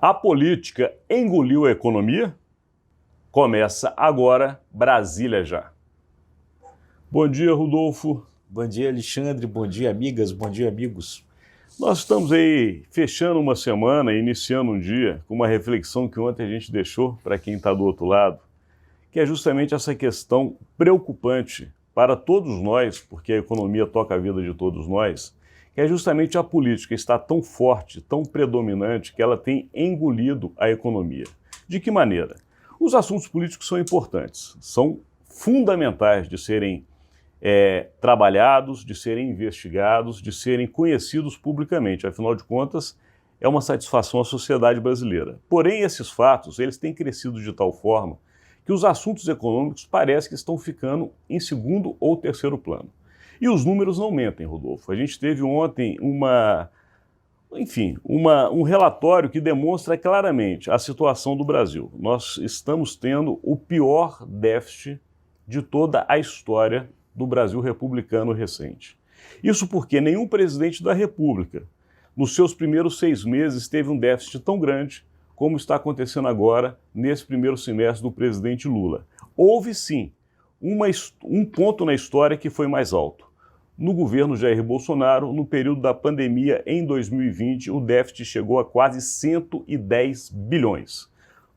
A política engoliu a economia? Começa agora Brasília Já. Bom dia, Rodolfo. Bom dia, Alexandre. Bom dia, amigas. Bom dia, amigos. Nós estamos aí fechando uma semana, iniciando um dia, com uma reflexão que ontem a gente deixou para quem está do outro lado, que é justamente essa questão preocupante para todos nós, porque a economia toca a vida de todos nós, que é justamente a política está tão forte, tão predominante, que ela tem engolido a economia. De que maneira? Os assuntos políticos são importantes, são fundamentais de serem trabalhados, de serem investigados, de serem conhecidos publicamente. Afinal de contas, é uma satisfação à sociedade brasileira. Porém, esses fatos, eles têm crescido de tal forma que os assuntos econômicos parece que estão ficando em segundo ou terceiro plano. E os números não mentem, Rodolfo. A gente teve ontem um relatório que demonstra claramente a situação do Brasil. Nós estamos tendo o pior déficit de toda a história do Brasil republicano recente. Isso porque nenhum presidente da República, nos seus primeiros 6 meses, teve um déficit tão grande como está acontecendo agora nesse primeiro semestre do presidente Lula. Houve sim um ponto na história que foi mais alto. No governo Jair Bolsonaro, no período da pandemia em 2020, o déficit chegou a quase 110 bilhões.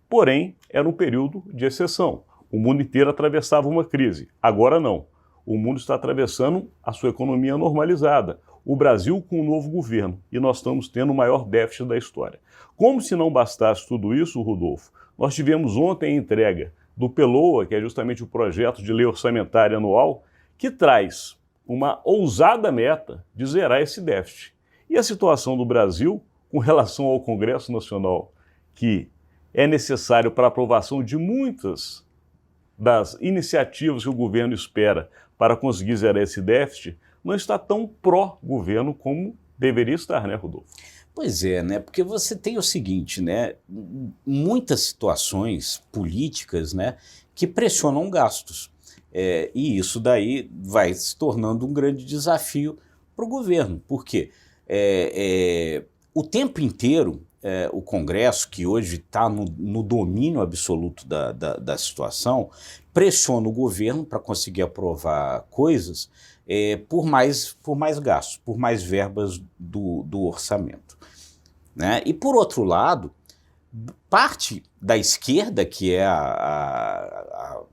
Porém, era um período de exceção. O mundo inteiro atravessava uma crise. Agora não. O mundo está atravessando a sua economia normalizada. O Brasil com um novo governo. E nós estamos tendo o maior déficit da história. Como se não bastasse tudo isso, Rodolfo, nós tivemos ontem a entrega do PELOA, que é justamente o projeto de lei orçamentária anual, que traz uma ousada meta de zerar esse déficit. E a situação do Brasil, com relação ao Congresso Nacional, que é necessário para a aprovação de muitas das iniciativas que o governo espera para conseguir zerar esse déficit, não está tão pró-governo como deveria estar, né, Rodolfo? Pois é, né? Porque você tem o seguinte, né? Muitas situações políticas, né, que pressionam gastos. E isso daí vai se tornando um grande desafio para o governo. Por quê? O tempo inteiro, o Congresso, que hoje está no domínio absoluto da situação, pressiona o governo para conseguir aprovar coisas por mais gastos, por mais verbas do orçamento, né? E, por outro lado, parte da esquerda, que é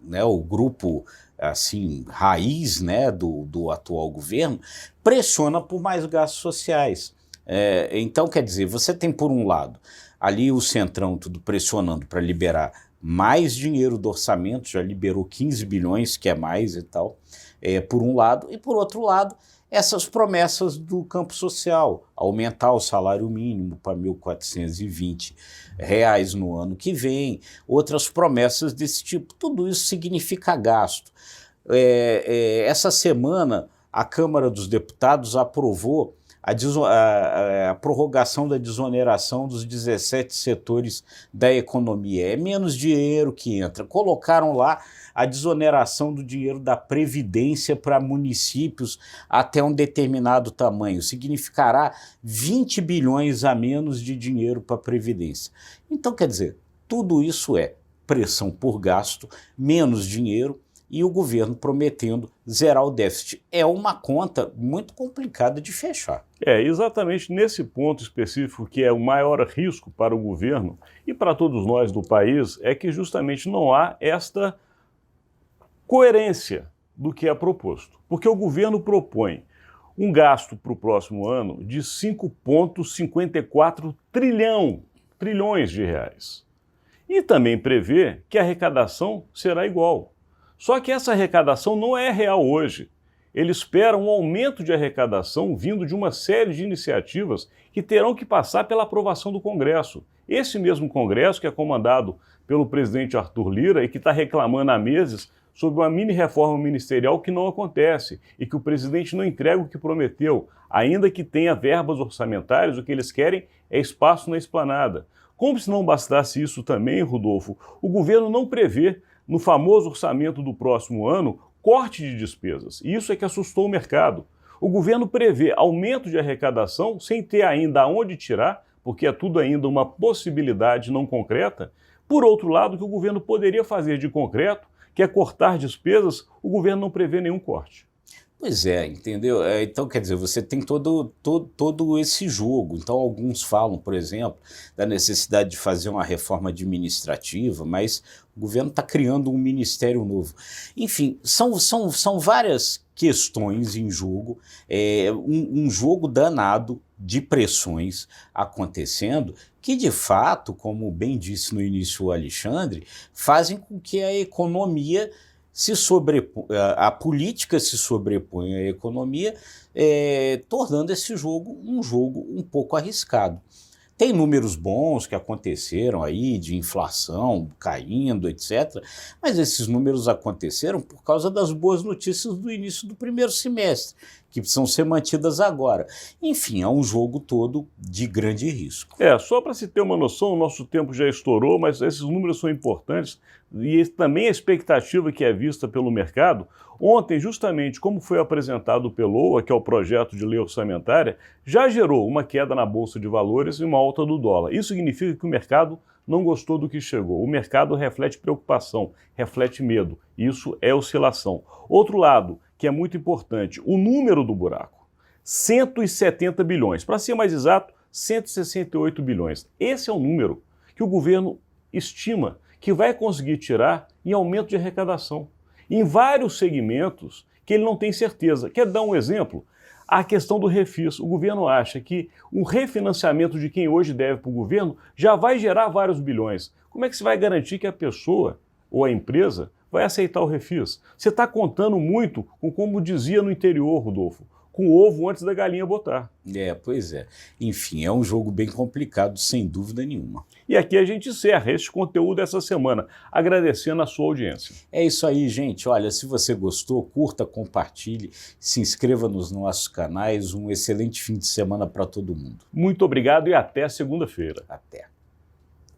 né, o grupo assim, raiz, né, do atual governo, pressiona por mais gastos sociais. Então, quer dizer, você tem, por um lado, ali o Centrão tudo pressionando para liberar mais dinheiro do orçamento, já liberou 15 bilhões, que é mais e tal, por um lado, e por outro lado, essas promessas do campo social, aumentar o salário mínimo para R$ 1.420 no ano que vem, outras promessas desse tipo, tudo isso significa gasto. Essa semana, a Câmara dos Deputados aprovou a prorrogação da desoneração dos 17 setores da economia. É menos dinheiro que entra. Colocaram lá a desoneração do dinheiro da Previdência para municípios até um determinado tamanho. Significará 20 bilhões a menos de dinheiro para a Previdência. Então, quer dizer, tudo isso é pressão por gasto, menos dinheiro, e o governo prometendo zerar o déficit. É uma conta muito complicada de fechar. Exatamente nesse ponto específico que é o maior risco para o governo e para todos nós do país, é que justamente não há esta coerência do que é proposto. Porque o governo propõe um gasto para o próximo ano de 5,54 trilhões de reais. E também prevê que a arrecadação será igual. Só que essa arrecadação não é real hoje. Ele espera um aumento de arrecadação vindo de uma série de iniciativas que terão que passar pela aprovação do Congresso. Esse mesmo Congresso que é comandado pelo presidente Arthur Lira e que está reclamando há meses sobre uma mini-reforma ministerial que não acontece e que o presidente não entrega o que prometeu, ainda que tenha verbas orçamentárias, o que eles querem é espaço na esplanada. Como se não bastasse isso também, Rodolfo, o governo não prevê no famoso orçamento do próximo ano, corte de despesas. E isso é que assustou o mercado. O governo prevê aumento de arrecadação sem ter ainda aonde tirar, porque é tudo ainda uma possibilidade não concreta. Por outro lado, o que o governo poderia fazer de concreto, que é cortar despesas, o governo não prevê nenhum corte. Pois é, entendeu? Então, quer dizer, você tem todo esse jogo. Então, alguns falam, por exemplo, da necessidade de fazer uma reforma administrativa, mas o governo está criando um ministério novo. Enfim, são várias questões em jogo, um jogo danado de pressões acontecendo, que de fato, como bem disse no início o Alexandre, fazem com que a economia a política se sobrepõe à economia, tornando esse jogo um pouco arriscado. Tem números bons que aconteceram aí, de inflação caindo, etc., mas esses números aconteceram por causa das boas notícias do início do primeiro semestre, que precisam ser mantidas agora. Enfim, é um jogo todo de grande risco. Só para se ter uma noção, o nosso tempo já estourou, mas esses números são importantes e também a expectativa que é vista pelo mercado. Ontem, justamente como foi apresentado pelo LOA, que é o projeto de lei orçamentária, já gerou uma queda na Bolsa de Valores e uma alta do dólar. Isso significa que o mercado não gostou do que chegou. O mercado reflete preocupação, reflete medo. Isso é oscilação. Outro lado, que é muito importante, o número do buraco. 170 bilhões. Para ser mais exato, 168 bilhões. Esse é o número que o governo estima que vai conseguir tirar em aumento de arrecadação. Em vários segmentos que ele não tem certeza. Quer dar um exemplo? A questão do refis. O governo acha que o refinanciamento de quem hoje deve para o governo já vai gerar vários bilhões. Como é que você vai garantir que a pessoa ou a empresa vai aceitar o refis? Você está contando muito com, como dizia no interior, Rodolfo, com o ovo antes da galinha botar. Pois é. Enfim, é um jogo bem complicado, sem dúvida nenhuma. E aqui a gente encerra este conteúdo essa semana, agradecendo a sua audiência. É isso aí, gente. Olha, se você gostou, curta, compartilhe, se inscreva nos nossos canais. Um excelente fim de semana para todo mundo. Muito obrigado e até segunda-feira. Até.